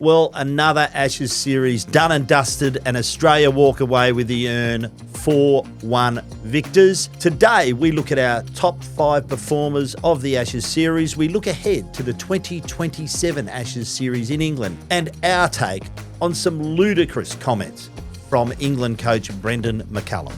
Well, another Ashes series done and dusted, and Australia walk away with the urn 4-1 victors. Today, we look at our top 5 performers of the Ashes series. We look ahead to the 2027 Ashes series in England and our take on some ludicrous comments from England coach Brendon McCullum.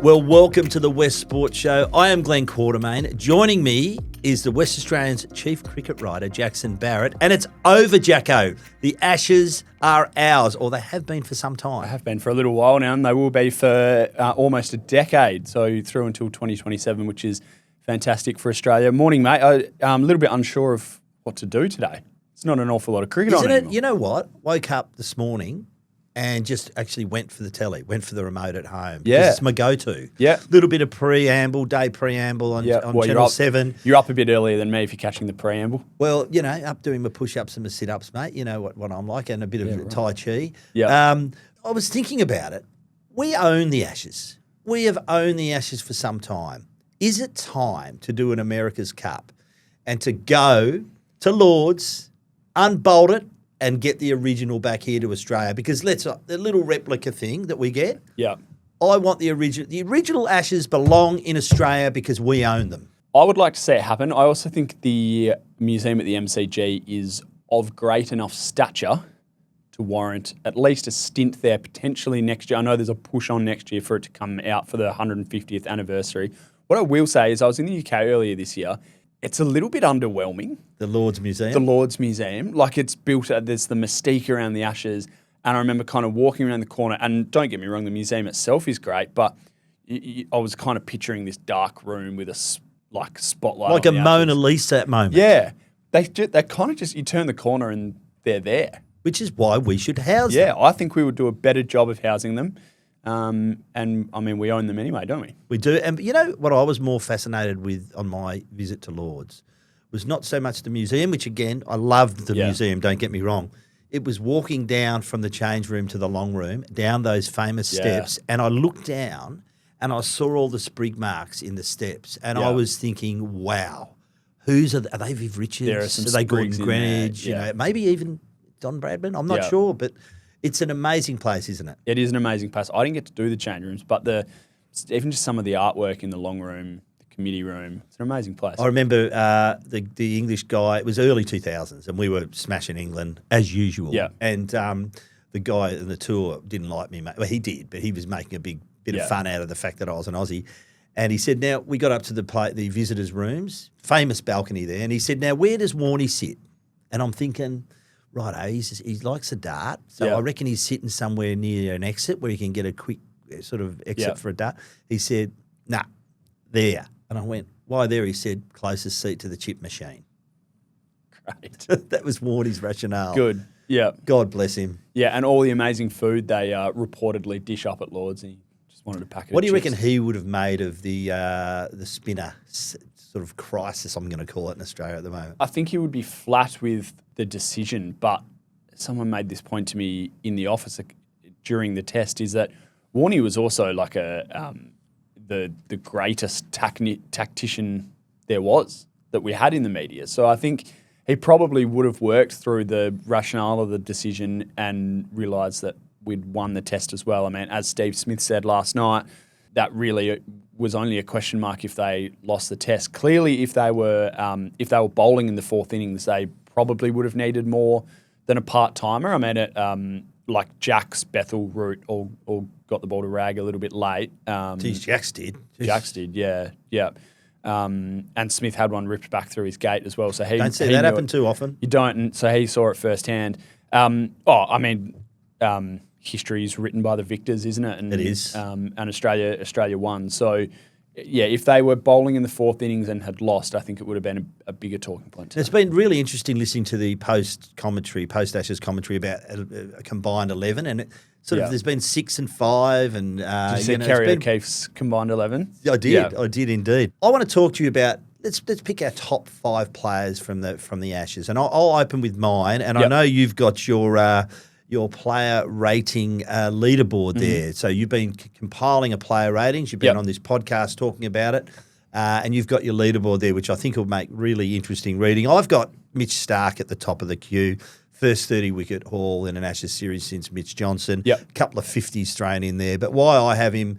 Well, welcome to the West Sport Show. I am Glen Quartermain. Joining me is the West Australian's chief cricket writer, Jackson Barrett. And it's over, Jacko. The Ashes are ours, or they have been for some time. They have been for a little while now, and they will be for almost a decade, so through until 2027, which is fantastic for Australia. Morning, mate. I'm a little bit unsure of what to do today. It's not an awful lot of cricket on anymore. You know what? Woke up this morning and just actually went for the telly, went for the remote at home. Yeah. It's my go-to. Yeah. Little bit of day preamble on Channel 7. You're up a bit earlier than me if you're catching the preamble. Well, you know, up doing my push-ups and my sit-ups, mate. You know what I'm like, and a bit of Tai Chi. Yeah. I was thinking about it. We own the Ashes. We have owned the Ashes for some time. Is it time to do an America's Cup and to go to Lords, unbolt it, and get the original back here to Australia? Because the little replica thing that we get, Yeah. I want the original. The original Ashes belong in Australia because we own them. I would like to see it happen. I also think the museum at the MCG is of great enough stature to warrant at least a stint there potentially next year. I know there's a push on next year for it to come out for the 150th anniversary. What I will say is I was in the UK earlier this year. It's a little bit underwhelming. The Lords Museum? The Lords Museum. Like, it's built, there's the mystique around the Ashes, and I remember kind of walking around the corner, and don't get me wrong, the museum itself is great, but I was kind of picturing this dark room with a spotlight like on a the Mona Ashes. Lisa moment. Yeah. They kind of just, you turn the corner and they're there. Which is why we should house them. Yeah, I think we would do a better job of housing them. And, I mean, we own them anyway, don't we? We do. And you know what I was more fascinated with on my visit to Lords was not so much the museum, which, again, I loved the museum, don't get me wrong. It was walking down from the change room to the long room, down those famous steps, and I looked down and I saw all the sprig marks in the steps, and I was thinking, wow, are they Viv Richards? There are some they Gordon sprigs in Greenidge? there, You know, maybe even Don Bradman? I'm not sure, but it's an amazing place, isn't it? It is an amazing place. I didn't get to do the change rooms, but even just some of the artwork in the long room, the committee room, it's an amazing place. I remember the English guy, it was early 2000s, and we were smashing England as usual. Yeah. And the guy in the tour didn't like me. Well, he did, but he was making a big bit of fun out of the fact that I was an Aussie. And he said, now, we got up to the visitors' rooms, famous balcony there, and he said, now, where does Warnie sit? And I'm thinking, right, he likes a dart, so I reckon he's sitting somewhere near an exit where he can get a quick sort of exit for a dart. He said, nah, there. And I went, why there? He said, closest seat to the chip machine. Great. That was Warnie's rationale. Good. Yeah. God bless him. Yeah, and all the amazing food they reportedly dish up at Lords, and he just wanted a packet What of do you chips. reckon he would have made of the spinner sort of crisis, I'm going to call it, in Australia at the moment? I think he would be flat with the decision, but someone made this point to me in the office during the test, is that Warnie was also like the greatest tactician there was that we had in the media. So I think he probably would have worked through the rationale of the decision and realised that we'd won the test as well. I mean, as Steve Smith said last night, that really was only a question mark if they lost the test. Clearly, if they were bowling in the fourth innings, they probably would have needed more than a part-timer. I mean, like Jack's Bethel route all got the ball to rag a little bit late. Geez, Jax did. Jax did, yeah. And Smith had one ripped back through his gate as well. So he Don't see that happen too often. You don't, and so he saw it firsthand. History is written by the victors, isn't it? And it is. And Australia won. So, yeah, if they were bowling in the fourth innings and had lost, I think it would have been a bigger talking point. It's been really interesting listening to the post-Ashes commentary about a combined 11, and there's been 6 and 5. And Did you see Kerry O'Keefe's combined 11? I did. Yeah. I did indeed. I want to talk to you about. Let's pick our top 5 players from the Ashes, and I'll open with mine. And I know you've got your player rating leaderboard there. So you've been compiling a player ratings. You've been on this podcast talking about it. And you've got your leaderboard there, which I think will make really interesting reading. I've got Mitch Starc at the top of the queue. First 30-wicket haul in an Ashes series since Mitch Johnson. Yep. A couple of 50s thrown in there. But why I have him,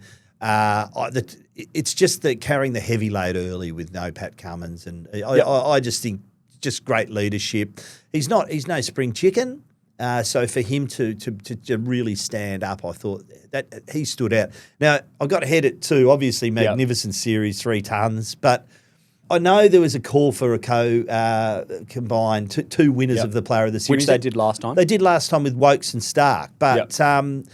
it's just that carrying the heavy load early with no Pat Cummins. And I just think just great leadership. He's no spring chicken. So for him to really stand up, I thought that he stood out. Now, I got ahead at 2, obviously magnificent series, 3 tons, but I know there was a call for a combined 2 winners of the Player of the Series. Which they did last time. They did last time with Wokes and Stark, but I'm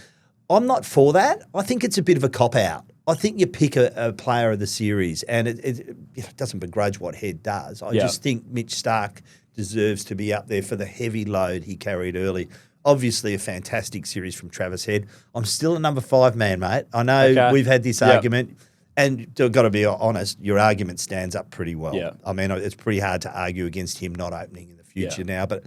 not for that. I think it's a bit of a cop-out. I think you pick a Player of the Series, and it doesn't begrudge what Head does. I just think Mitch Starc deserves to be up there for the heavy load he carried early. Obviously, a fantastic series from Travis Head. I'm still a number 5 man, mate. I know we've had this argument. And I've got to be honest, your argument stands up pretty well. Yeah. I mean, it's pretty hard to argue against him not opening in the future now, but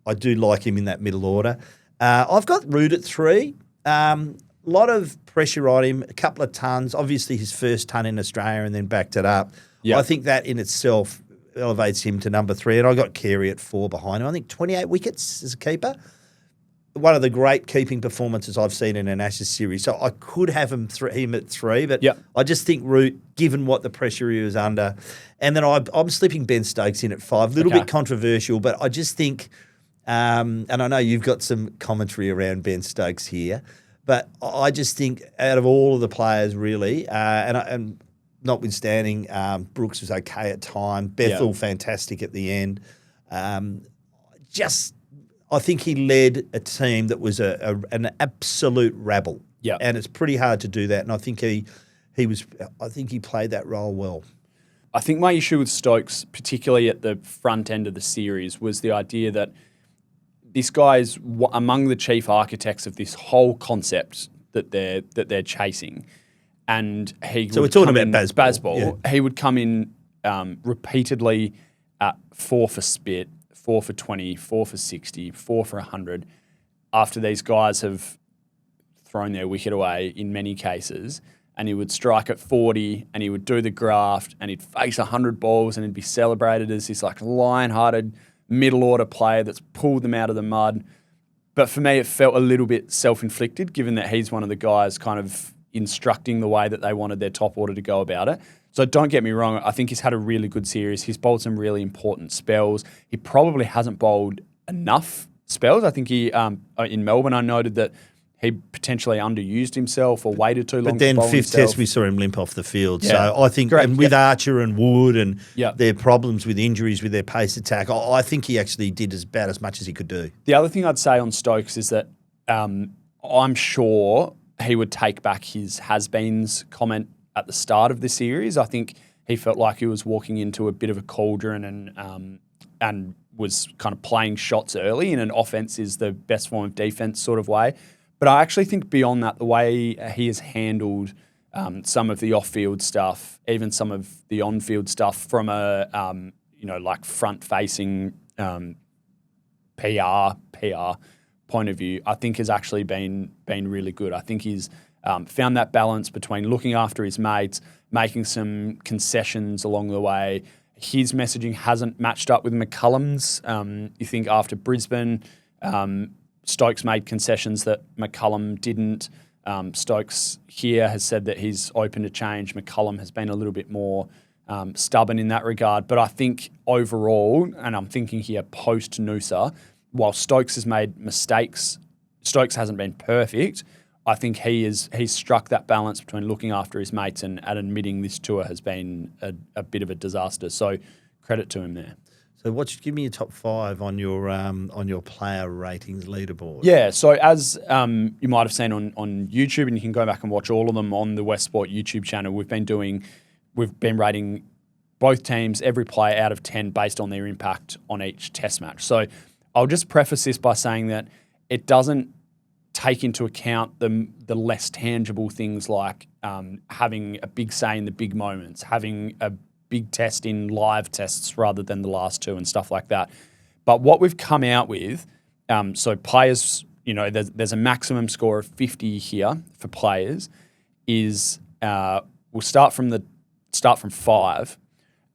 I do like him in that middle order. I've got Root at 3. A lot of pressure on him, a couple of tons. Obviously, his first ton in Australia and then backed it up. I think that in itself elevates him to number 3. And I got Carey at 4 behind him. I think 28 wickets as a keeper. One of the great keeping performances I've seen in an Ashes series. So I could have him at 3, but I just think Root, given what the pressure he was under. And then I'm slipping Ben Stokes in at 5. A little bit controversial, but I just think, and I know you've got some commentary around Ben Stokes here, but I just think out of all of the players really, and notwithstanding, Brooks was okay at time, Bethel fantastic at the end, I think he led a team that was an absolute rabble. Yeah. And it's pretty hard to do that. And I think he played that role well. I think my issue with Stokes, particularly at the front end of the series, was the idea that this guy is among the chief architects of this whole concept that they're chasing. And we're talking about Bazball. Yeah. He would come in repeatedly at 4 for spit, 4 for 20, 4 for 60, 4 for 100, after these guys have thrown their wicket away in many cases, and he would strike at 40 and he would do the graft and he'd face 100 balls and he'd be celebrated as this like lion-hearted middle order player that's pulled them out of the mud. But for me, it felt a little bit self-inflicted, given that he's one of the guys kind of instructing the way that they wanted their top order to go about it. So don't get me wrong, I think he's had a really good series. He's bowled some really important spells. He probably hasn't bowled enough spells. I think he, in Melbourne, I noted that he potentially underused himself or waited too long. But then to bowl fifth himself. test, we saw him limp off the field. Yeah. So I think, and with Archer and Wood and their problems with injuries with their pace attack, I think he actually did about as much as he could do. The other thing I'd say on Stokes is that I'm sure he would take back his has-beens comment at the start of the series. I think he felt like he was walking into a bit of a cauldron and was kind of playing shots early in an offense is the best form of defense sort of way. But I actually think beyond that, the way he has handled some of the off-field stuff, even some of the on-field stuff from a like front-facing PR point of view, I think has actually been really good. I think he's found that balance between looking after his mates, making some concessions along the way. His messaging hasn't matched up with McCullum's. You think after Brisbane, Stokes made concessions that McCullum didn't. Stokes here has said that he's open to change. McCullum has been a little bit more stubborn in that regard. But I think overall, and I'm thinking here post-Noosa, while Stokes has made mistakes, Stokes hasn't been perfect. I think he's struck that balance between looking after his mates and admitting this tour has been a bit of a disaster. So credit to him there. So give me your top 5 on your player ratings leaderboard. Yeah, so as you might have seen on YouTube, and you can go back and watch all of them on the TheWestSport YouTube channel, we've been rating both teams, every player out of 10 based on their impact on each test match. So I'll just preface this by saying that it doesn't take into account the less tangible things like having a big say in the big moments, having a big test in live tests rather than the last 2 and stuff like that. But what we've come out with, so players, there's a maximum score of 50 here for players, is we'll start from 5,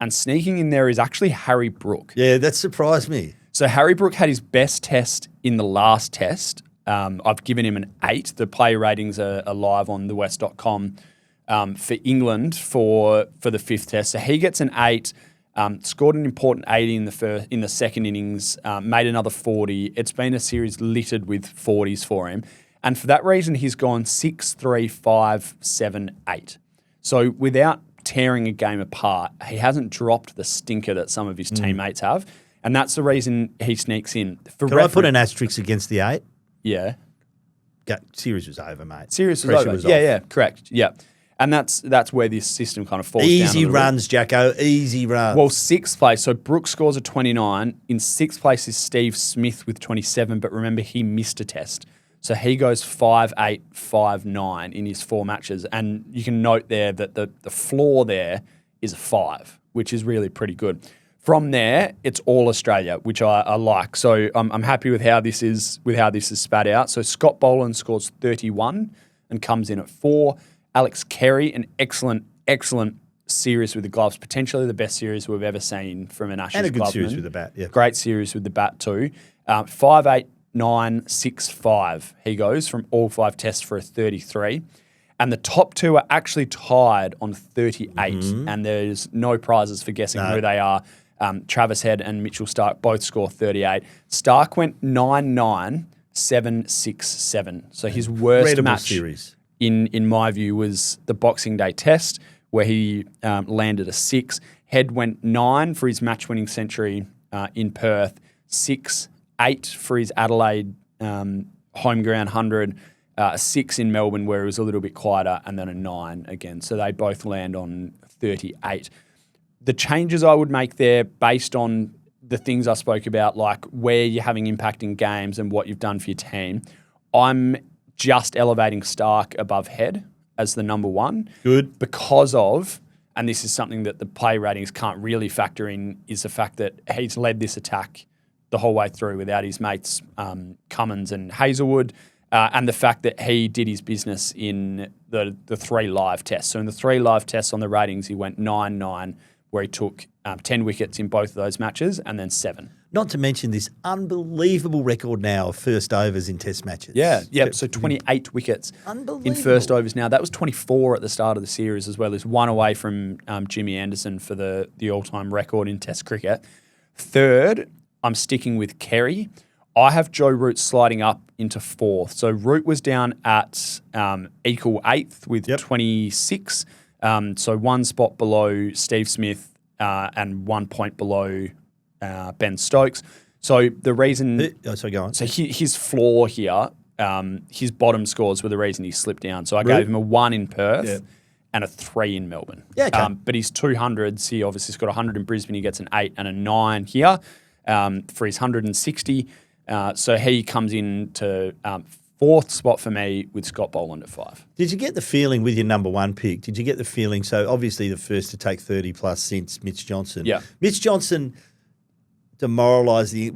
And sneaking in there is actually Harry Brook. Yeah, that surprised me. So Harry Brook had his best test in the last test. I've given him an 8. The player ratings are live on thewest.com for England for the 5th test. So he gets an 8, scored an important 80 in the second innings, made another 40. It's been a series littered with 40s for him. And for that reason, he's gone 6, 3, 5, 7, 8. So without tearing a game apart, he hasn't dropped the stinker that some of his teammates have. And that's the reason he sneaks in. Can I put an asterisk against the 8? Yeah. Series was over, mate. Series was Pressure over. was Yeah, off. correct. Yeah. And that's where this system kind of falls down. Easy runs, Jacko. Easy runs. Well, 6th place. So Brooks scores a 29. In 6th place is Steve Smith with 27. But remember, he missed a test. So he goes 5-8, 5-9 in his 4 matches. And you can note there that the floor there is a 5, which is really pretty good. From there, it's all Australia, which I like. So I'm happy with how this is spat out. So Scott Boland scores 31 and comes in at 4. Alex Carey, an excellent series with the gloves, potentially the best series we've ever seen from an Ashes and a good clubman. series with the bat, yeah. Great series with the bat too. 5-8, 9, 6, 5. He goes from all 5 tests for a 33. And the top 2 are actually tied on 38. And there's no prizes for guessing who they are. Travis Head and Mitchell Starc both score 38. Starc went 9-9, 7-6-7. So his worst match series. In my view was the Boxing Day test where he landed a 6. Head went 9 for his match-winning century in Perth, 6-8 for his Adelaide home ground 100, a 6 in Melbourne where it was a little bit quieter, and then a 9 again. So they both land on 38. The changes I would make there based on the things I spoke about, like where you're having impact in games and what you've done for your team, I'm just elevating Starc above Head as the number 1. Good. Because of, and this is something that the play ratings can't really factor in, is the fact that he's led this attack the whole way through without his mates Cummins and Hazelwood, and the fact that he did his business in the 3 live tests. So in the 3 live tests on the ratings, he went 9-9, where he took 10 wickets in both of those matches, and then 7. Not to mention this unbelievable record now of first overs in test matches. Yeah. So 28 wickets in first overs now. That was 24 at the start of the series as well, as 1 away from Jimmy Anderson for the all-time record in test cricket. Third, I'm sticking with Carey. I have Joe Root sliding up into 4th. So Root was down at equal 8th with 26. So 1 spot below Steve Smith and 1 point below Ben Stokes. So the reason... So go on. So his floor here, his bottom scores were the reason he slipped doon. So I gave him a 1 in Perth and a 3 in Melbourne. Yeah, okay. But his 200s, he obviously has got 100 in Brisbane. He gets an 8 and a 9 here for his 160. So he comes in to 4th spot for me with Scott Boland at 5. Did you get the feeling with your number 1 pick? Did you get the feeling? So obviously the first to take 30 plus since Mitch Johnson. Yeah. Mitch Johnson demoralised he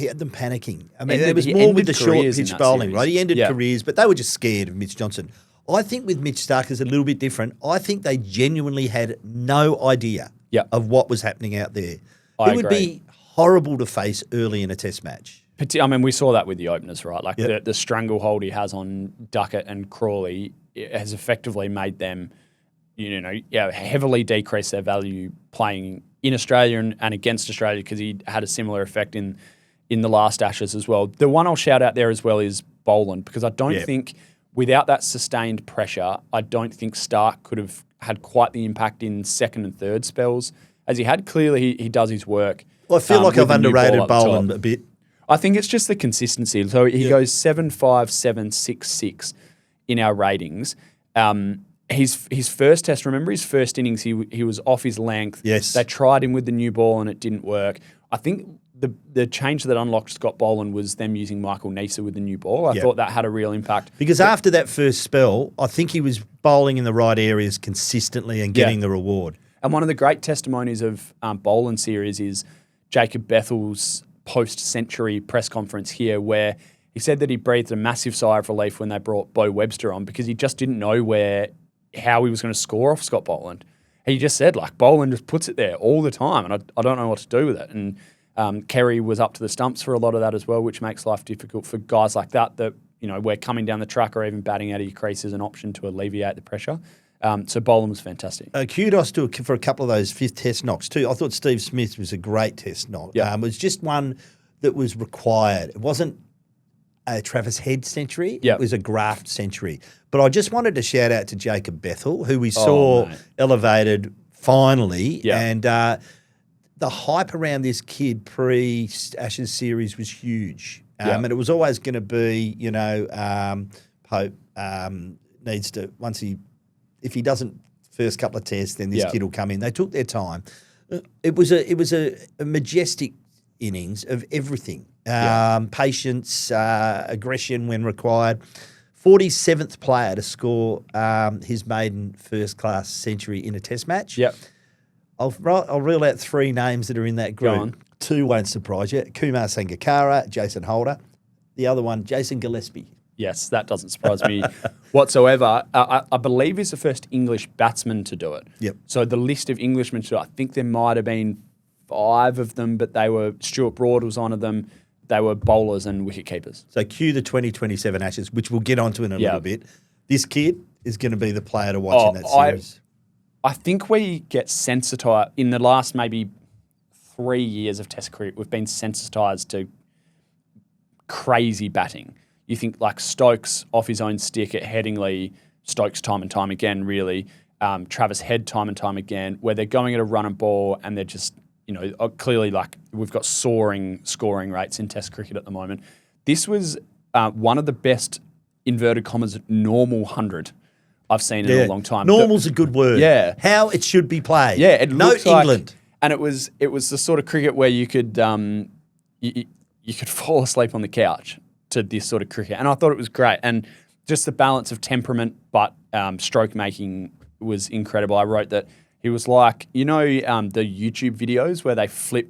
had them panicking. I mean, there was more with the short pitch bowling, right? He ended careers, but they were just scared of Mitch Johnson. I think with Mitch Starc is a little bit different. I think they genuinely had no idea of what was happening out there. It would be horrible to face early in a test match. I mean, we saw that with the openers, right? Like the stranglehold he has on Duckett and Crawley has effectively made them, heavily decrease their value playing in Australia and against Australia, because he had a similar effect in the last Ashes as well. The one I'll shout out there as well is Boland, because I don't think without that sustained pressure, I don't think Starc could have had quite the impact in second and third spells as he had. Clearly, he does his work. Well, I feel like I've underrated Boland a bit. I think it's just the consistency. So he goes 7-5, 7, 6, 6 in our ratings. His first test, remember his first innings, he was off his length. Yes. They tried him with the new ball and it didn't work. I think the change that unlocked Scott Boland was them using Michael Neser with the new ball. I thought that had a real impact. Because after that first spell, I think he was bowling in the right areas consistently and getting the reward. And one of the great testimonies of Boland series is Jacob Bethel's post-century press conference here, where he said that he breathed a massive sigh of relief when they brought Bo Webster on, because he just didn't know how he was going to score off Scott Boland. he just said, like, Boland just puts it there all the time, and I don't know what to do with it. And Kerry was up to the stumps for a lot of that as well, which makes life difficult for guys like that, where coming down the track or even batting out of your crease is an option to alleviate the pressure. So Boland was fantastic. Kudos for a couple of those fifth test knocks too. I thought Steve Smith was a great test knock. Yep. It was just one that was required. It wasn't a Travis Head century. Yep. It was a graft century. But I just wanted to shout out to Jacob Bethel, who we saw elevated finally. Yep. And the hype around this kid pre-Ashes series was huge. And it was always going to be, Pope needs to, if he doesn't first couple of tests, then this kid will come in. They took their time. It was a majestic innings of everything. Patience, aggression when required. 47th player to score his maiden first-class century in a test match. Yep. I'll reel out three names that are in that group. Go on. Two won't surprise you. Kumar Sangakkara, Jason Holder. The other one, Jason Gillespie. Yes, that doesn't surprise me whatsoever. I believe he's the first English batsman to do it. Yep. So the list of Englishmen to do it, I think there might have been 5 of them, but Stuart Broad was one of them. They were bowlers and wicket keepers. So cue the 2027 Ashes, which we'll get onto in a little bit. This kid is going to be the player to watch in that series. I think we get sensitised in the last maybe 3 years of Test cricket. We've been sensitised to crazy batting. You think like Stokes off his own stick at Headingley, Stokes time and time again, really. Travis Head time and time again, where they're going at a run and ball and they're just, clearly like we've got soaring scoring rates in Test cricket at the moment. This was one of the best, inverted commas, normal 100 I've seen in a long time. Normal's a good word. Yeah. How it should be played. Yeah. It no looks England. And it was the sort of cricket where you could you could fall asleep on the couch to this sort of cricket. And I thought it was great. And just the balance of temperament, but stroke making was incredible. I wrote that he was like, the YouTube videos where they flip,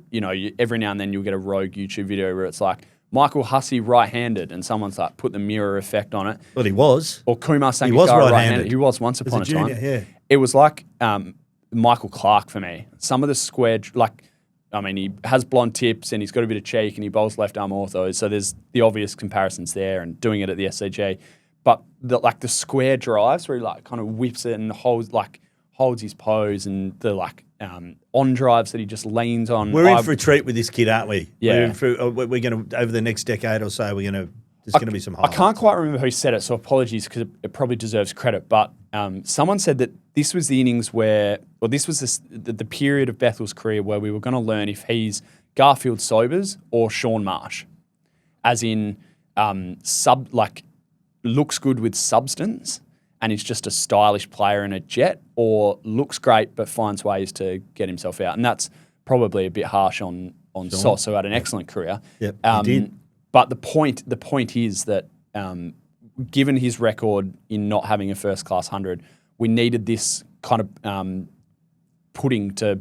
every now and then you'll get a rogue YouTube video where it's like, Michael Hussey right-handed, and someone's like put the mirror effect on it. Well, he was. Or Kumar Sangakkara He was right-handed. He was once upon a junior, time. yeah. It was like Michael Clark for me. Some of the square, he has blonde tips and he's got a bit of cheek and he bowls left arm ortho. So there's the obvious comparisons there and doing it at the SCG. But the square drives where he like kind of whips it and holds his pose, and the on drives that he just leans on. We're in for a treat with this kid, aren't we? Yeah. We're going to, over the next decade or so, there's going to be some highlights. I can't quite remember who said it, so apologies because it probably deserves credit. But someone said that this was the innings this was the period of Bethel's career where we were going to learn if he's Garfield Sobers or Sean Marsh, as in looks good with substance and is just a stylish player in a jet, or looks great but finds ways to get himself out. And that's probably a bit harsh on Sauce, who had an excellent career. Yep, he did. But the point is that given his record in not having a first-class 100, we needed this kind of pudding to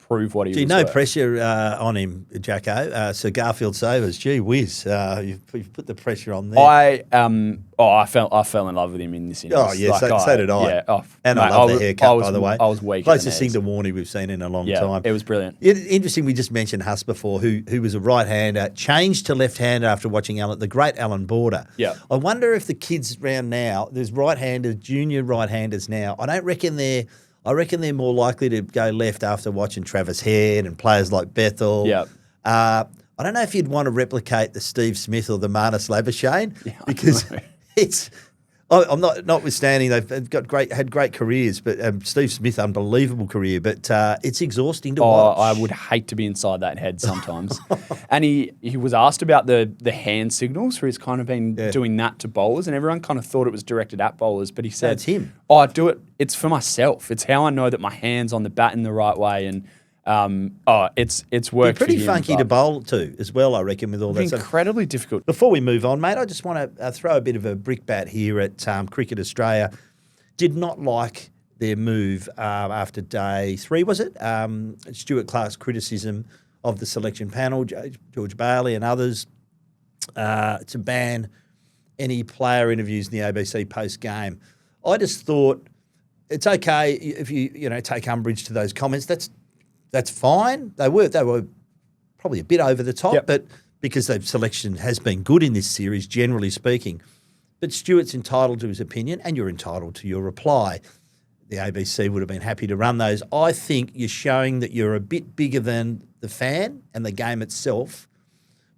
prove what he was no worth. pressure on him, Jacko. So Garfield Sobers, gee whiz, you've put the pressure on there. I fell in love with him in this innings. Oh, yeah, so did I. Yeah, and I love the haircut, by the way. I was weak. Closest thing to Warney we've seen in a long time. It was brilliant. Interesting, we just mentioned Huss before, who was a right-hander, changed to left-hander after watching the great Alan Border. Yeah. I wonder if the kids around now, there's right-handers, junior right-handers now, I reckon they're more likely to go left after watching Travis Head and players like Bethel. Yeah. I don't know if you'd want to replicate the Steve Smith or the Marnus Labuschagne because it's. I'm notwithstanding they've had great careers, but Steve Smith, unbelievable career, but it's exhausting to watch. I would hate to be inside that head sometimes. And he was asked about the hand signals, where he's kind of been doing that to bowlers, and everyone kind of thought it was directed at bowlers, but he said, it's him. I do it. It's for myself. It's how I know that my hand's on the bat in the right way, and it's worked. Pretty for him, funky to bowl to as well, I reckon, with all that stuff. Incredibly difficult. Before we move on, mate, I just want to throw a bit of a brickbat here at Cricket Australia. Did not like their move after day 3, was it? Stuart Clark's criticism of the selection panel, George Bailey and others, to ban any player interviews in the ABC post-game. I just thought it's okay if you take umbrage to those comments. That's fine. They were probably a bit over the top, but because the selection has been good in this series, generally speaking. But Stuart's entitled to his opinion, and you're entitled to your reply. The ABC would have been happy to run those. I think you're showing that you're a bit bigger than the fan and the game itself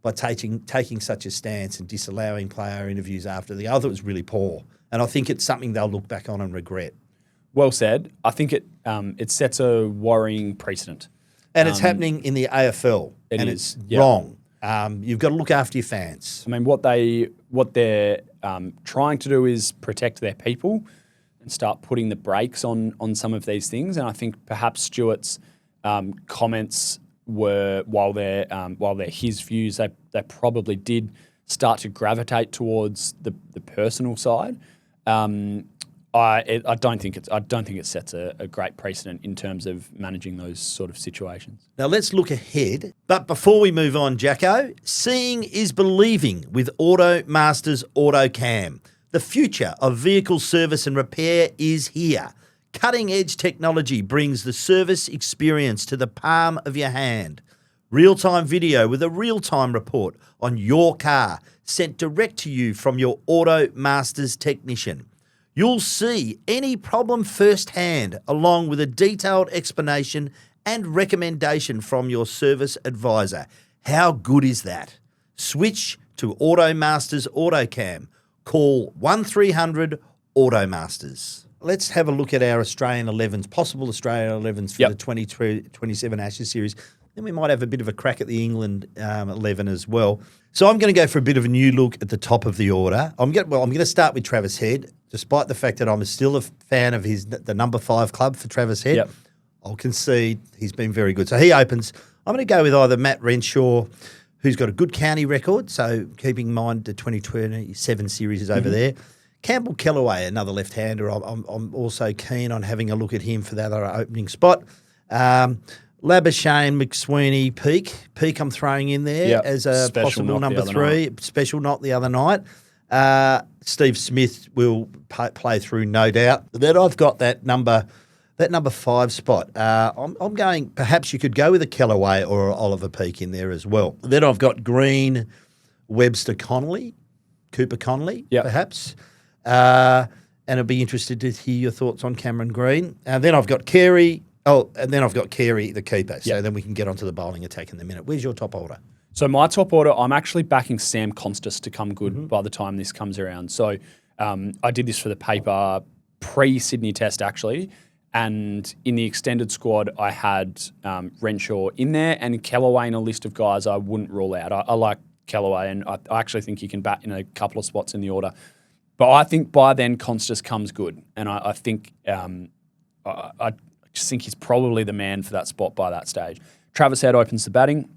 by taking such a stance and disallowing player interviews after the other was really poor. And I think it's something they'll look back on and regret. Well said. I think it sets a worrying precedent. And it's happening in the AFL. It's wrong. You've got to look after your fans. I mean, what they're trying to do is protect their people and start putting the brakes on some of these things. And I think perhaps Stuart's comments were, while they're his views, they probably did start to gravitate towards the personal side. I don't think it sets a great precedent in terms of managing those sort of situations. Now let's look ahead. But before we move on, Jacko, seeing is believing with Auto Masters AutoCam. The future of vehicle service and repair is here. Cutting-edge technology brings the service experience to the palm of your hand. Real-time video with a real-time report on your car sent direct to you from your Auto Masters technician. You'll see any problem firsthand, along with a detailed explanation and recommendation from your service advisor. How good is that? Switch to Auto Masters AutoCam. Call 1300 Auto Masters. Let's have a look at our Australian 11s, possible Australian 11s for the 2027 Ashes series. Then we might have a bit of a crack at the England 11 as well. So I'm going to go for a bit of a new look at the top of the order. I'm going to start with Travis Head, despite the fact that I'm still a fan of the number 5 club for Travis Head. I'll concede he's been very good. So he opens. I'm going to go with either Matt Renshaw, who's got a good county record, so keeping in mind the 2027 series is over there. Campbell Kellaway, another left-hander. I'm also keen on having a look at him for the other opening spot. Labuschagne, McSweeney, Peake I'm throwing in there as a Special possible number 3. Special knock the other night. Steve Smith will play through, no doubt. Then I've got that number 5 spot. I'm going, perhaps you could go with a Kellaway or a Oliver Peake in there as well. Then I've got Green, Webster Connolly, Cooper Connolly, perhaps. And I'd be interested to hear your thoughts on Cameron Green. Then I've got Carey. And then I've got Carey, the keeper. So then we can get onto the bowling attack in a minute. Where's your top order? So my top order, I'm actually backing Sam Constas to come good by the time this comes around. So I did this for the paper pre-Sydney Test, actually. And in the extended squad, I had Renshaw in there and Kellaway in a list of guys I wouldn't rule out. I like Kellaway, and I actually think he can bat in a couple of spots in the order. But I think by then Constas comes good. And I think I just think he's probably the man for that spot by that stage. Travis Head opens the batting.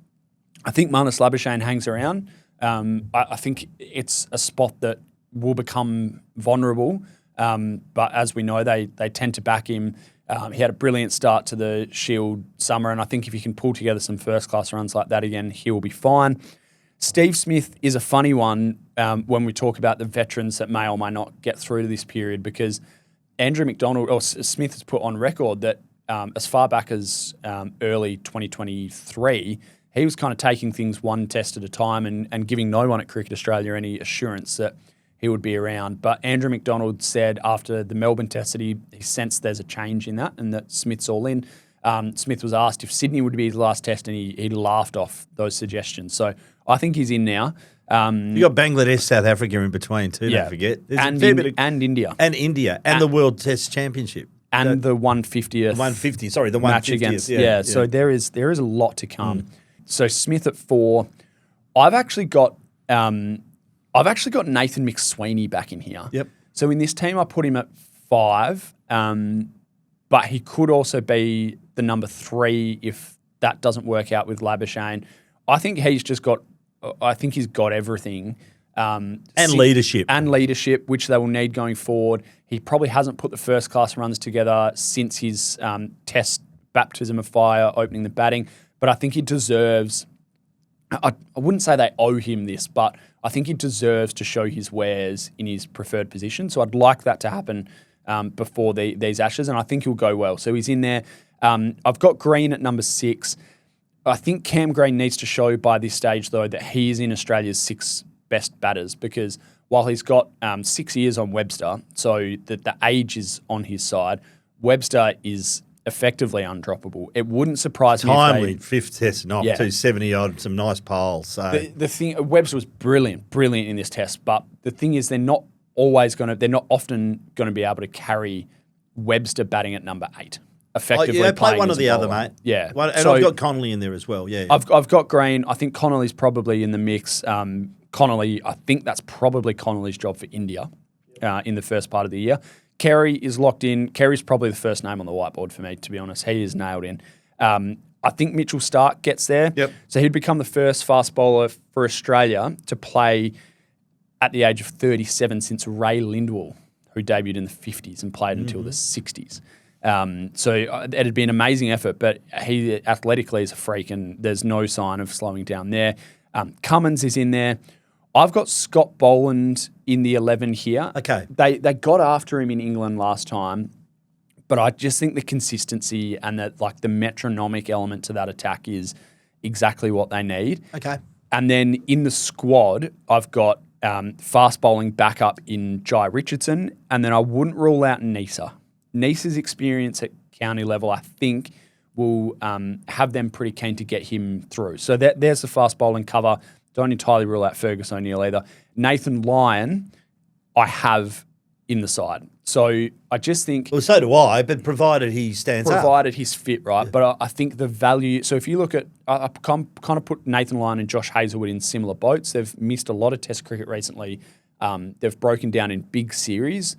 I think Marnus Labuschagne hangs around. I think it's a spot that will become vulnerable. But as we know, they tend to back him. He had a brilliant start to the Shield summer, and I think if he can pull together some first-class runs like that again, he will be fine. Steve Smith is a funny one when we talk about the veterans that may or may not get through to this period, because Andrew McDonald, or Smith, has put on record that as far back as early 2023, he was kind of taking things one test at a time and giving no one at Cricket Australia any assurance that he would be around. But Andrew McDonald said after the Melbourne test that he sensed there's a change in that and that Smith's all in. Smith was asked if Sydney would be his last test, and he laughed off those suggestions. So I think he's in now. You got Bangladesh, South Africa in between too, don't forget. And India. And India. And the World Test Championship. And the 150th. 150, sorry, the 150th. Match against, so there is a lot to come. So Smith at 4. I've actually got Nathan McSweeney back in here. Yep. So in this team, I put him at 5, but he could also be the number 3 if that doesn't work out with Labuschagne. I think he's got everything. And leadership. And leadership, which they will need going forward. He probably hasn't put the first-class runs together since his test baptism of fire, opening the batting. But I think he deserves... I wouldn't say they owe him this, but I think he deserves to show his wares in his preferred position. So I'd like that to happen before these Ashes, and I think he'll go well. So he's in there. I've got Green at number 6. I think Cam Green needs to show by this stage, though, that he is in Australia's 6 best batters, because while he's got 6 years on Webster, so that the age is on his side, Webster is effectively undroppable. It wouldn't surprise me if Timely, 5th test knock, 270-odd, some nice piles. So. The thing, Webster was brilliant in this test, but the thing is they're not often going to be able to carry Webster batting at number 8. Effectively play one or the other, mate. Yeah. And I've got Connolly in there as well, yeah. I've got Green. I think Connolly's probably in the mix. Connolly, I think that's probably Connolly's job for India in the first part of the year. Kerry is locked in. Kerry's probably the first name on the whiteboard for me, to be honest. He is nailed in. I think Mitchell Starc gets there. Yep. So he'd become the first fast bowler for Australia to play at the age of 37 since Ray Lindwall, who debuted in the 50s and played until the 60s. So it'd be an amazing effort, but he athletically is a freak and there's no sign of slowing down there. Cummins is in there. I've got Scott Boland in the 11 here. Okay. They got after him in England last time, but I just think the consistency and the metronomic element to that attack is exactly what they need. Okay. And then in the squad, I've got fast bowling backup in Jai Richardson, and then I wouldn't rule out Nisa. Nisa's experience at county level, I think, will have them pretty keen to get him through. So there's the fast bowling cover. Don't entirely rule out Fergus O'Neill either. Nathan Lyon, I have in the side. So I just think... Well, so do I, but provided he stands up. Provided he's fit, right? Yeah. But I think the value... So if you look at... I kind of put Nathan Lyon and Josh Hazlewood in similar boats. They've missed a lot of Test cricket recently. They've broken down in big series.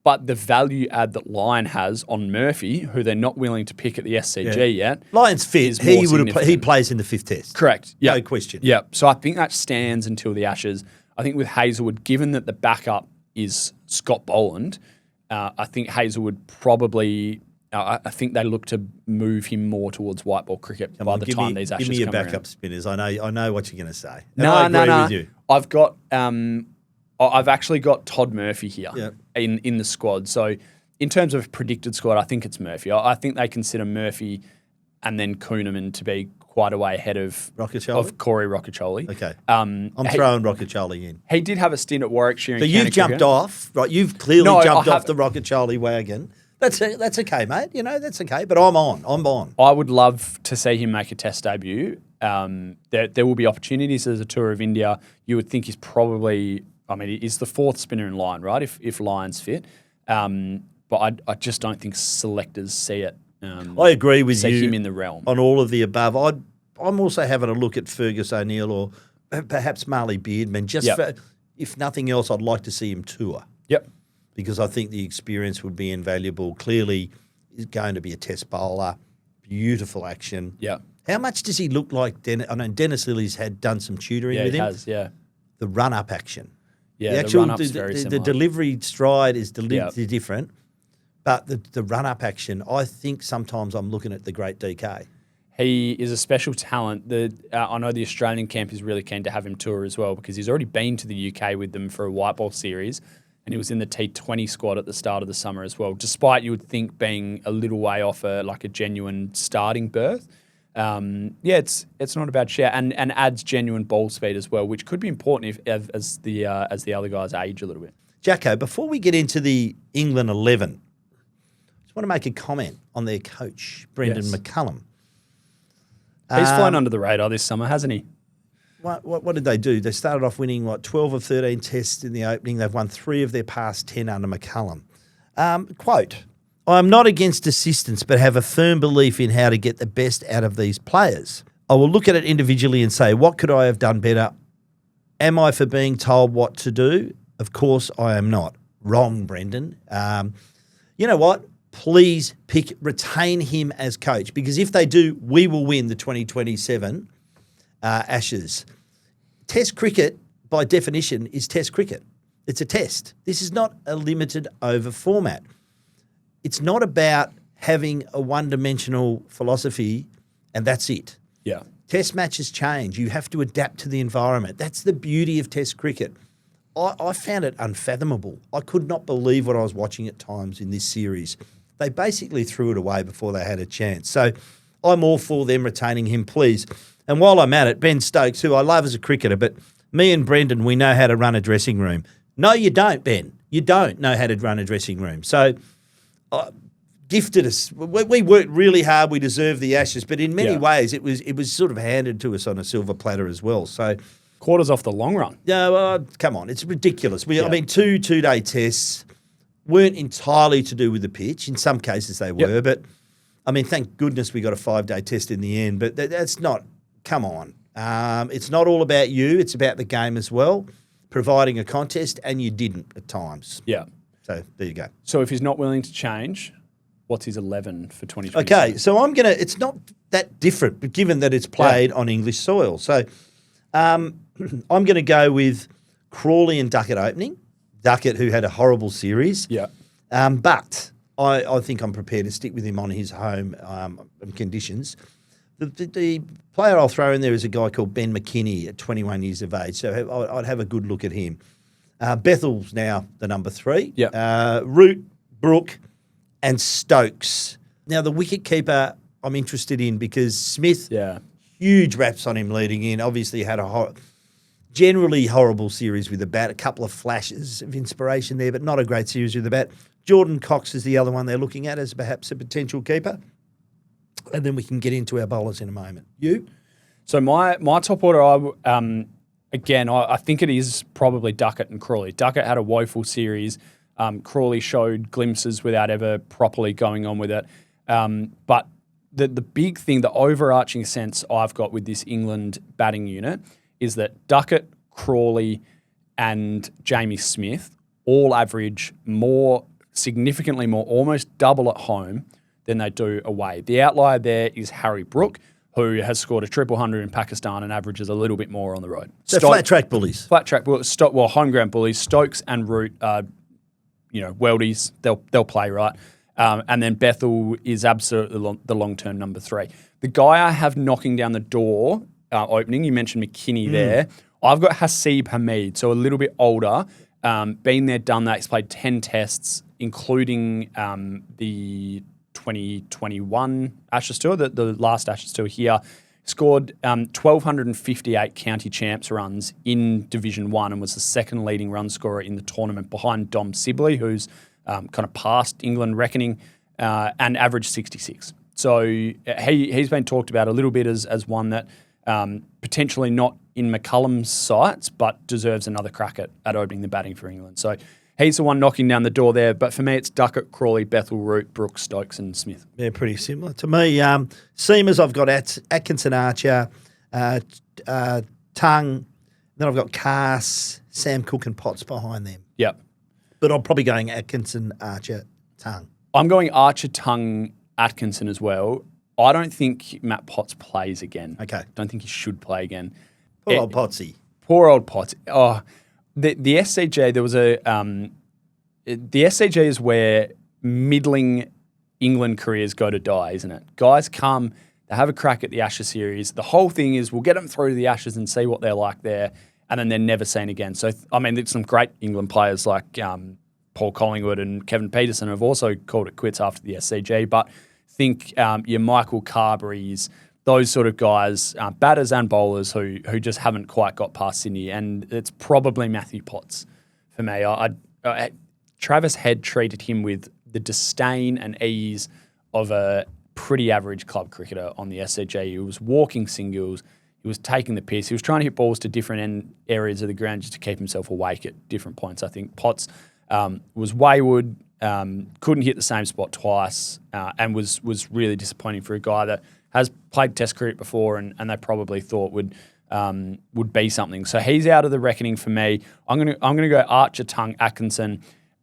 But the value add that Lyon has on Murphy, who they're not willing to pick at the SCG yet... Lyon's fit. He plays in the 5th test. Correct. Yep. No question. Yeah. So I think that stands until the Ashes. I think with Hazlewood, given that the backup is Scott Boland, I think Hazlewood probably... I think they look to move him more towards white ball cricket by the time these Ashes come around. Give me your backup spinners. I know what you're going to say. No. With you. I've got... I've actually got Todd Murphy here in the squad. So in terms of predicted squad, I think it's Murphy. I think they consider Murphy and then Kuhneman to be quite a way ahead of Corey Rocchiccioli. Okay. I'm throwing Rocchiccioli in. He did have a stint at Warwickshire. So you've jumped off, right? You've clearly jumped off the Rocchiccioli wagon. That's okay, mate. You know, that's okay. But I'm on. I would love to see him make a Test debut. There will be opportunities as a tour of India. You would think he's probably... I mean, he's the 4th spinner in line, right, if Lyon's fit. But I just don't think selectors see it. I agree with you. See him in the realm. On all of the above. I'm also having a look at Fergus O'Neill or perhaps Marley Beardman. If nothing else, I'd like to see him tour. Yep. Because I think the experience would be invaluable. Clearly, he's going to be a Test bowler. Beautiful action. Yeah. How much does he look like Dennis? I know Dennis Lilly's done some tutoring with him. Yeah, he has, yeah. The run-up action. Yeah, the run-up's very similar. The delivery stride is different, but the run-up action, I think sometimes I'm looking at the great DK. He is a special talent. I know the Australian camp is really keen to have him tour as well because he's already been to the UK with them for a white ball series and he was in the T20 squad at the start of the summer as well, despite you would think being a little way off a genuine starting berth. It's not a bad share and adds genuine ball speed as well, which could be important as the other guys age a little bit. Jacko, before we get into the England 11, I just want to make a comment on their coach, Brendon McCullum. He's flown under the radar this summer, hasn't he? What did they do? They started off winning 12 of 13 tests in the opening. They've won 3 of their past 10 under McCullum. Quote, I am not against assistance, but have a firm belief in how to get the best out of these players. I will look at it individually and say, what could I have done better? Am I for being told what to do? Of course I am not. Wrong, Brendon. You know what? Please retain him as coach because if they do, we will win the 2027 Ashes. Test cricket, by definition, is Test cricket. It's a test. This is not a limited over format. It's not about having a one-dimensional philosophy and that's it. Yeah. Test matches change. You have to adapt to the environment. That's the beauty of Test cricket. I found it unfathomable. I could not believe what I was watching at times in this series. They basically threw it away before they had a chance. So I'm all for them retaining him, please. And while I'm at it, Ben Stokes, who I love as a cricketer, but me and Brendon, we know how to run a dressing room. No, you don't, Ben. You don't know how to run a dressing room. So gifted us. We worked really hard. We deserved the Ashes, but in many ways it was sort of handed to us on a silver platter as well. So quarters off the long run. No, come on, it's ridiculous. I mean, two-day tests weren't entirely to do with the pitch. In some cases they were, but I mean, thank goodness we got a 5-day test in the end. But that's not. Come on, it's not all about you. It's about the game as well. Providing a contest, and you didn't at times. Yeah. So there you go. So if he's not willing to change, what's his 11 for 2020? Okay, so I'm gonna. It's not that different, but given that it's played on English soil, so I'm going to go with Crawley and Duckett opening. Duckett, who had a horrible series. Yeah. But I think I'm prepared to stick with him on his home conditions. The player I'll throw in there is a guy called Ben McKinney at 21 years of age. So I'd have a good look at him. Bethel's now the number 3. Yeah. Root, Brooke, and Stokes. Now, the wicketkeeper I'm interested in because Smith, huge raps on him leading in. Obviously had a generally horrible series with the bat. A couple of flashes of inspiration there, but not a great series with the bat. Jordan Cox is the other one they're looking at as perhaps a potential keeper. And then we can get into our bowlers in a moment. You? So my top order, I think it is probably Duckett and Crawley. Duckett had a woeful series. Crawley showed glimpses without ever properly going on with it. But the big thing, the overarching sense I've got with this England batting unit is that Duckett, Crawley, and Jamie Smith all average significantly more, almost double at home than they do away. The outlier there is Harry Brook, who has scored a 300 in Pakistan and averages a little bit more on the road. So flat track bullies. Flat track bullies. Home ground bullies. Stokes and Root are, worldies. They'll play, right? And then Bethel is absolutely the long-term number 3. The guy I have knocking down the door opening, you mentioned McKinney there. I've got Hasib Hamid, so a little bit older. Been there, done that. He's played 10 tests, including the 2021 Ashes Tour, the last Ashes Tour here. Scored 1,258 county champs runs in Division 1 and was the second leading run scorer in the tournament behind Dom Sibley, who's kind of past England reckoning, and averaged 66. So he's been talked about a little bit as one that potentially not in McCullum's sights, but deserves another crack at opening the batting for England. So he's the one knocking down the door there. But for me, it's Duckett, Crawley, Bethel, Root, Brooks, Stokes, and Smith. Yeah, pretty similar. To me, seamers, I've got Atkinson, Archer, Tongue. Then I've got Cass, Sam Cook, and Potts behind them. Yep. But I'm probably going Atkinson, Archer, Tongue. I'm going Archer, Tongue, Atkinson as well. I don't think Matt Potts plays again. Okay. Don't think he should play again. Poor old Pottsy. Poor old Potts. Oh, the SCG, there was the SCG is where middling England careers go to die, isn't it? Guys come, they have a crack at the Ashes series. The whole thing is we'll get them through to the Ashes and see what they're like there, and then they're never seen again. So, I mean, there's some great England players like Paul Collingwood and Kevin Peterson have also called it quits after the SCG, but think your Michael Carberrys, those sort of guys, batters and bowlers who just haven't quite got past Sydney, and it's probably Matthew Potts for me. Travis Head treated him with the disdain and ease of a pretty average club cricketer on the SCG. He was walking singles, he was taking the piss, he was trying to hit balls to different areas of the ground just to keep himself awake at different points. I think Potts was wayward, couldn't hit the same spot twice, and was really disappointing for a guy that has played Test cricket before and they probably thought would be something. So he's out of the reckoning for me. I'm gonna go Archer, Tongue, Atkinson.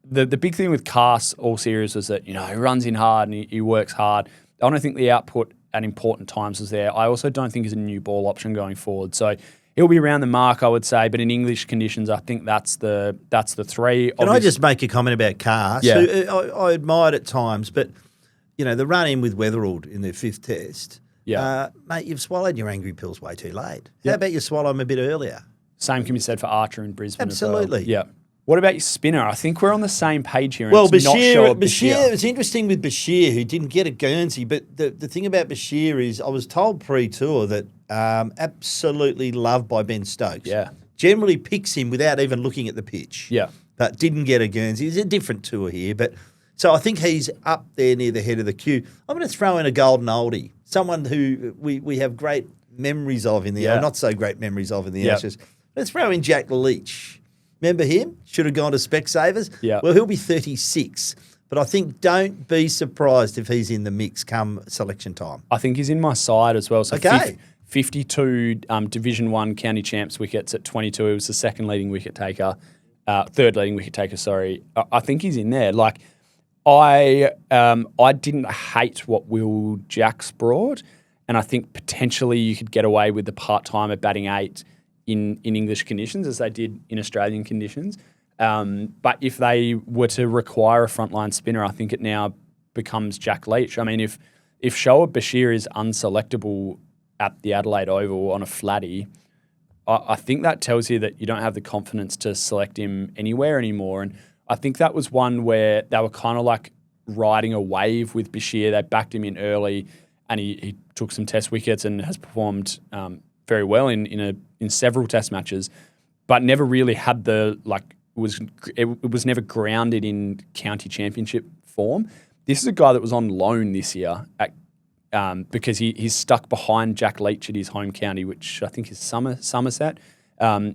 The big thing with Cass all series was that he runs in hard and he works hard. I don't think the output at important times was there. I also don't think he's a new ball option going forward. So he'll be around the mark, I would say, but in English conditions, I think that's the 3. Can I just make a comment about Cass? Yeah. Who I admired at times, but the run in with Weatherald in their 5th test. Yeah, mate, you've swallowed your angry pills way too late. How about you swallow them a bit earlier? Same can be said for Archer in Brisbane Absolutely. as well. Yeah. What about your spinner? I think we're on the same page here. And Well, it's not Shoaib Bashir, it's interesting with Bashir, who didn't get a Guernsey, but the thing about Bashir is I was told pre-tour that absolutely loved by Ben Stokes. Yeah. Generally picks him without even looking at the pitch. Yeah. But didn't get a Guernsey. It's a different tour here, but so I think he's up there near the head of the queue. I'm going to throw in a golden oldie, someone who we have great memories of in the, or not so great memories of in the Ashes. Let's throw in Jack Leach. Remember him? Should have gone to Specsavers. Yeah. Well, he'll be 36. But I think don't be surprised if he's in the mix come selection time. I think he's in my side as well. So Okay. 52 Division 1 county champs wickets at 22. He was the second leading wicket taker, third leading wicket taker, sorry. I think he's in there. Like, I didn't hate what Will Jacks brought, and I think potentially you could get away with the part-timer batting 8 in English conditions as they did in Australian conditions. But if they were to require a frontline spinner, I think it now becomes Jack Leach. I mean, if Shoaib Bashir is unselectable at the Adelaide Oval on a flatty, I think that tells you that you don't have the confidence to select him anywhere anymore. And I think that was one where they were kind of like riding a wave with Bashir. They backed him in early, and he took some test wickets and has performed very well in several test matches, but never really had the it was never grounded in county championship form. This is a guy that was on loan this year because he's stuck behind Jack Leach at his home county, which I think is Somerset.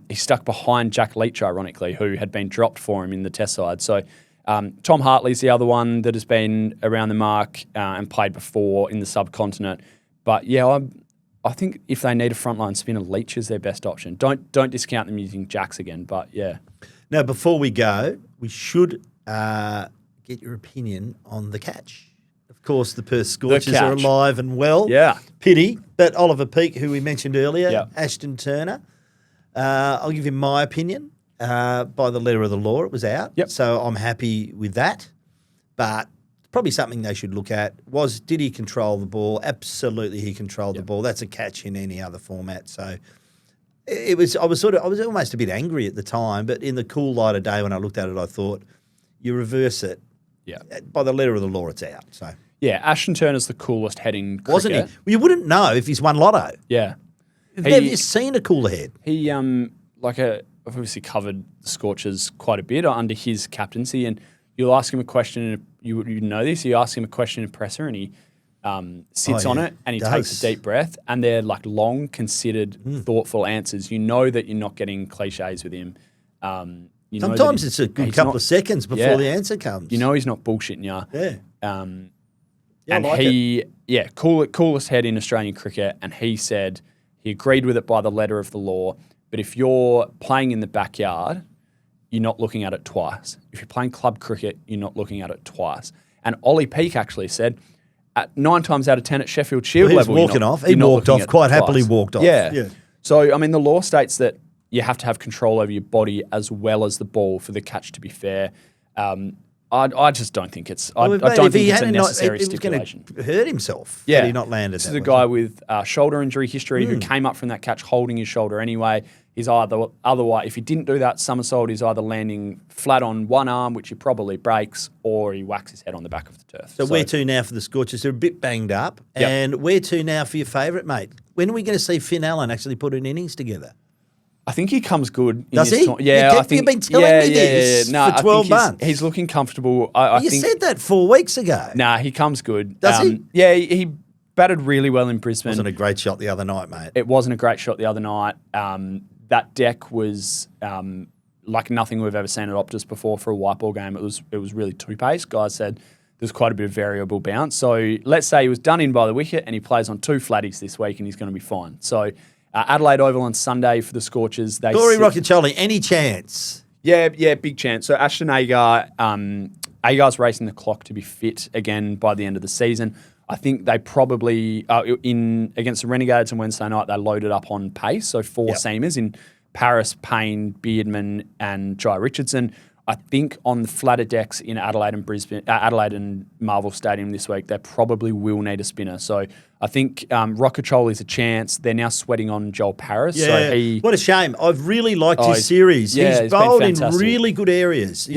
He's stuck behind Jack Leach, ironically, who had been dropped for him in the test side. So Tom Hartley's the other one that has been around the mark and played before in the subcontinent. But yeah, I think if they need a frontline spinner, Leach is their best option. Don't discount them using Jacks again, but yeah. Now, before we go, we should get your opinion on the catch. Of course, the Perth Scorchers are alive and well. Yeah. Pity. But Oliver Peake, who we mentioned earlier, Yeah. Ashton Turner, I'll give him my opinion. By the letter of the law, it was out. Yep. So I'm happy with that. But probably something they should look at was, did he control the ball? Absolutely, he controlled the ball. That's a catch in any other format. So I was almost a bit angry at the time, but in the cool light of day when I looked at it, I thought, you reverse it. Yeah. By the letter of the law, it's out. So Yeah, Ashton Turner's the coolest head in cricket. wasn't he? Well, you wouldn't know if he's won lotto. Yeah. You've never seen a cooler head. He I've obviously covered the Scorchers quite a bit under his captaincy, and you'll ask him a question, you know this, you ask him a question in presser, and he sits on it, and he takes a deep breath, and they're like long, considered, thoughtful answers. You know that you're not getting cliches with him. Sometimes it's a good couple of seconds before the answer comes. You know he's not bullshitting you. Yeah. And like coolest head in Australian cricket, and he said he agreed with it by the letter of the law, but if you're playing in the backyard, you're not looking at it twice. If you're playing club cricket, you're not looking at it twice. And Ollie Peake actually said, at 9 times out of 10 at Sheffield Shield level, He walked off, quite happily walked off. Yeah. So, I mean, the law states that you have to have control over your body as well as the ball for the catch to be fair. I just don't think it's. I don't think it's a necessary stipulation. He was going to hurt himself. Had he not landed. This is a guy with shoulder injury history who came up from that catch holding his shoulder anyway. He's otherwise, if he didn't do that somersault, he's either landing flat on one arm, which he probably breaks, or he whacks his head on the back of the turf. So where to now for the Scorchers? They're a bit banged up. Yep. And where to now for your favourite, mate? When are we going to see Finn Allen actually put an innings together? I think he comes good. Does he? Yeah, I think you've been telling me this for 12 months. He's looking comfortable. You said that 4 weeks ago. Nah, he comes good. Does he? Yeah, he batted really well in Brisbane. Wasn't a great shot the other night, mate. It wasn't a great shot the other night. That deck was like nothing we've ever seen at Optus before for a white ball game. It was really two-pace. Guys said there's quite a bit of variable bounce. So let's say he was done in by the wicket and he plays on 2 flatties this week and he's going to be fine. So Adelaide Oval on Sunday for the Scorchers. Corey Rocchiccioli, any chance? Yeah, big chance. So Ashton Agar, Agar's racing the clock to be fit again by the end of the season. I think they probably, against the Renegades on Wednesday night, they loaded up on pace. So 4 seamers in Paris, Payne, Beardman and Jai Richardson. I think on the flatter decks in Adelaide and Brisbane, Adelaide and Marvel Stadium this week, they probably will need a spinner. So I think Rockachol is a chance. They're now sweating on Joel Paris. Yeah, so what a shame. I've really liked his series. Yeah, he's bowled in really good areas.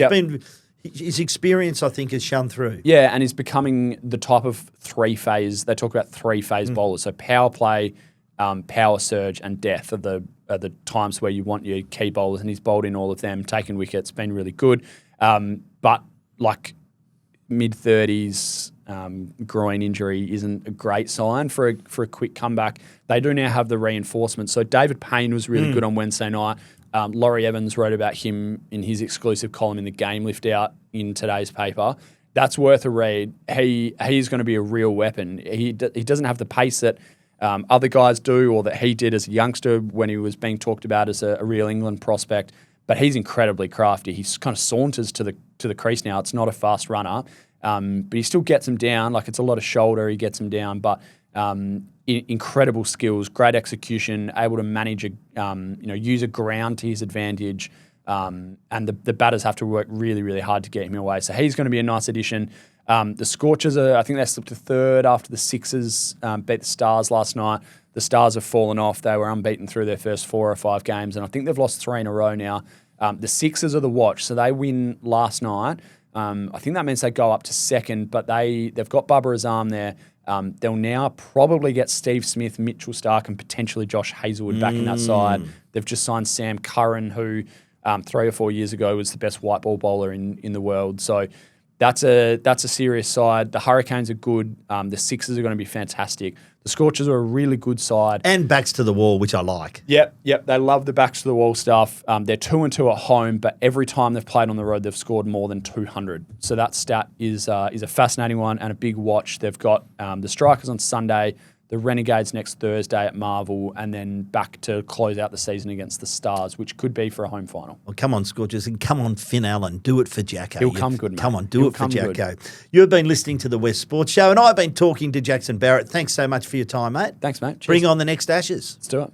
His experience, I think, has shone through. Yeah, and he's becoming the type of three-phase. They talk about three-phase bowlers. So power play, power surge, and death are the times where you want your key bowlers, and he's bowled in all of them, taken wickets, been really good. But like mid-30s groin injury isn't a great sign for a quick comeback. They do now have the reinforcement. So David Payne was really good on Wednesday night. Laurie Evans wrote about him in his exclusive column in the Game Lift Out in today's paper. That's worth a read. He's going to be a real weapon. He doesn't have the pace that other guys do, or that he did as a youngster when he was being talked about as a real England prospect. But he's incredibly crafty. He kind of saunters to the crease now. It's not a fast runner, but he still gets him down. Like, it's a lot of shoulder. He gets him down, but incredible skills, great execution, able to manage use a ground to his advantage. And the batters have to work really, really hard to get him away. So he's going to be a nice addition. The Scorchers I think they slipped to third after the Sixers beat the Stars last night. The Stars have fallen off. They were unbeaten through their first 4 or 5 games, and I think they've lost 3 in a row now. The Sixers are the watch, so they win last night. I think that means they go up to second, but they've got Bubba Azam there. They'll now probably get Steve Smith, Mitchell Stark, and potentially Josh Hazlewood back in that side. They've just signed Sam Curran, who 3 or 4 years ago was the best white ball bowler in the world. So that's a serious side. The Hurricanes are good. The Sixers are going to be fantastic. The Scorchers are a really good side. And backs to the wall, which I like. Yep. They love the backs to the wall stuff. They're 2-2 at home, but every time they've played on the road, they've scored more than 200. So that stat is a fascinating one and a big watch. They've got the Strikers on Sunday, the Renegades next Thursday at Marvel, and then back to close out the season against the Stars, which could be for a home final. Well, come on, Scorchers, and come on, Finn Allen. Do it for Jacko. He'll come good, mate. Come on, do it for Jacko. You've been listening to the West Sports Show, and I've been talking to Jackson Barrett. Thanks so much for your time, mate. Thanks, mate. Cheers. Bring on the next Ashes. Let's do it.